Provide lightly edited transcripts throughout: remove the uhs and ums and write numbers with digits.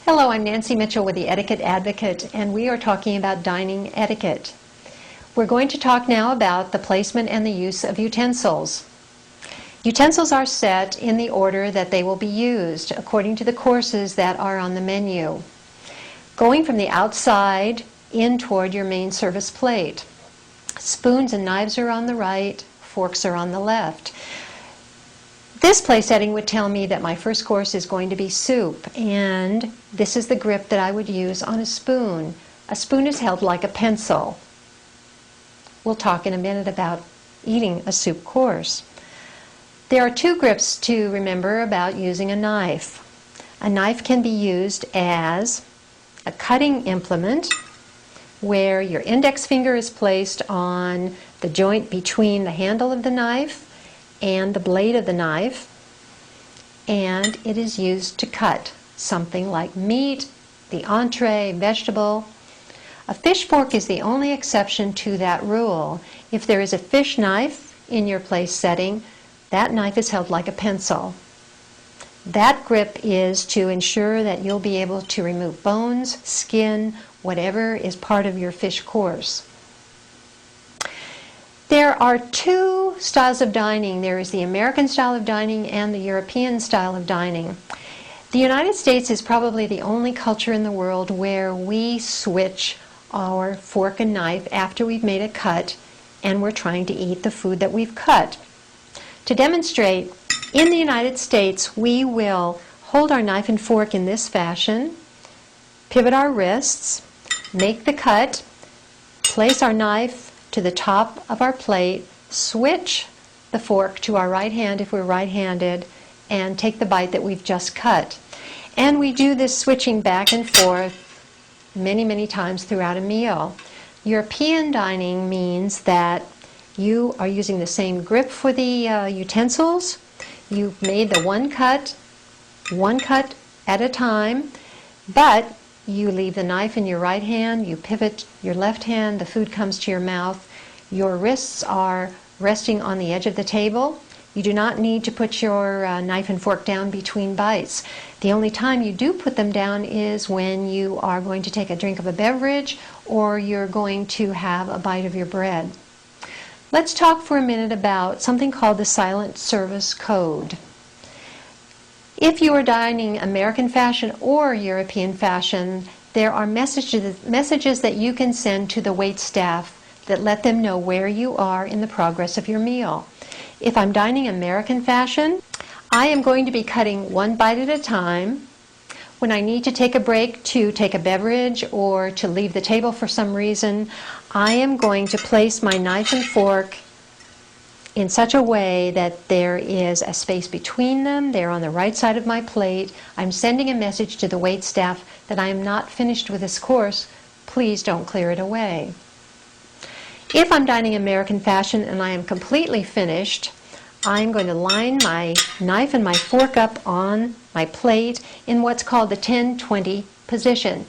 Hello, I'm Nancy Mitchell with the Etiquette Advocate, and we are talking about dining etiquette. We're going to talk now about the placement and the use of utensils. Utensils are set in the order that they will be used, according to the courses that are on the menu. Going from the outside in toward your main service plate. Spoons and knives are on the right, forks are on the left. This place setting would tell me that my first course is going to be soup, and this is the grip that I would use on a spoon. A spoon is held like a pencil. We'll talk in a minute about eating a soup course. There are two grips to remember about using a knife. A knife can be used as a cutting implement, where your index finger is placed on the joint between the handle of the knife and the blade of the knife, and it is used to cut something like meat, the entree, vegetable. A fish fork is the only exception to that rule. If there is a fish knife in your place setting, that knife is held like a pencil. That grip is to ensure that you'll be able to remove bones, skin, whatever is part of your fish course. There are two styles of dining. There is the American style of dining and the European style of dining. The United States is probably the only culture in the world where we switch our fork and knife after we've made a cut and we're trying to eat the food that we've cut. To demonstrate, in the United States, we will hold our knife and fork in this fashion, pivot our wrists, make the cut, place our knife to the top of our plate, switch the fork to our right hand if we're right-handed, and take the bite that we've just cut. And we do this switching back and forth many, many times throughout a meal. European dining means that you are using the same grip for the utensils. You've made the one cut at a time, but you leave the knife in your right hand, you pivot your left hand, the food comes to your mouth. Your wrists are resting on the edge of the table. You do not need to put your knife and fork down between bites. The only time you do put them down is when you are going to take a drink of a beverage or you're going to have a bite of your bread. Let's talk for a minute about something called the silent service code. If you are dining American fashion or European fashion, there are messages that you can send to the wait staff that let them know where you are in the progress of your meal. If I'm dining American fashion, I am going to be cutting one bite at a time. When I need to take a break to take a beverage or to leave the table for some reason, I am going to place my knife and fork in such a way that there is a space between them. They're on the right side of my plate. I'm sending a message to the wait staff that I am not finished with this course. Please don't clear it away. If I'm dining American fashion and I am completely finished, I'm going to line my knife and my fork up on my plate in what's called the 10-20 position.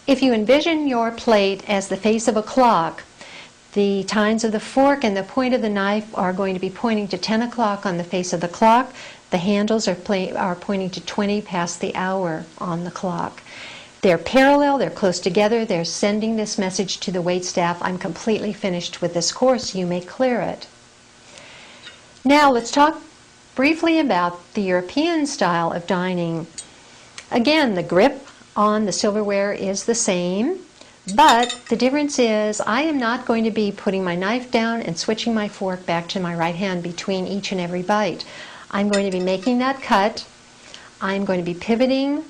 If you envision your plate as the face of a clock, the tines of the fork and the point of the knife are going to be pointing to 10 o'clock on the face of the clock. The handles are pointing to 20 past the hour on the clock. They're parallel, they're close together, they're sending this message to the wait staff: I'm completely finished with this course, you may clear it. Now let's talk briefly about the European style of dining. Again, the grip on the silverware is the same, but the difference is I am not going to be putting my knife down and switching my fork back to my right hand between each and every bite. I'm going to be making that cut. I'm going to be pivoting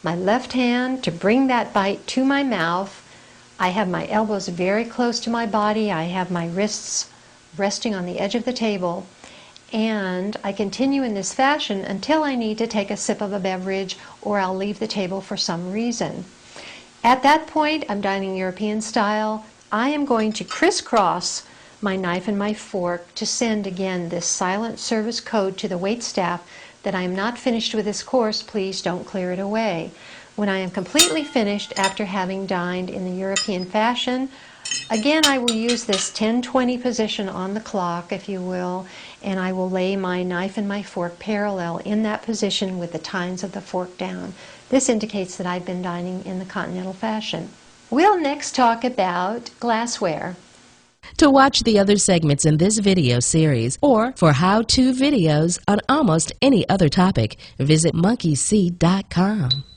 my left hand to bring that bite to my mouth. I have my elbows very close to my body. I have my wrists resting on the edge of the table. And I continue in this fashion until I need to take a sip of a beverage or I'll leave the table for some reason. At that point, I'm dining European style. I am going to crisscross my knife and my fork to send again this silent service code to the wait staff that I am not finished with this course, please don't clear it away. When I am completely finished after having dined in the European fashion, again I will use this 10-20 position on the clock, if you will, and I will lay my knife and my fork parallel in that position with the tines of the fork down. This indicates that I've been dining in the continental fashion. We'll next talk about glassware. To watch the other segments in this video series or for how-to videos on almost any other topic, visit monkeyseed.com.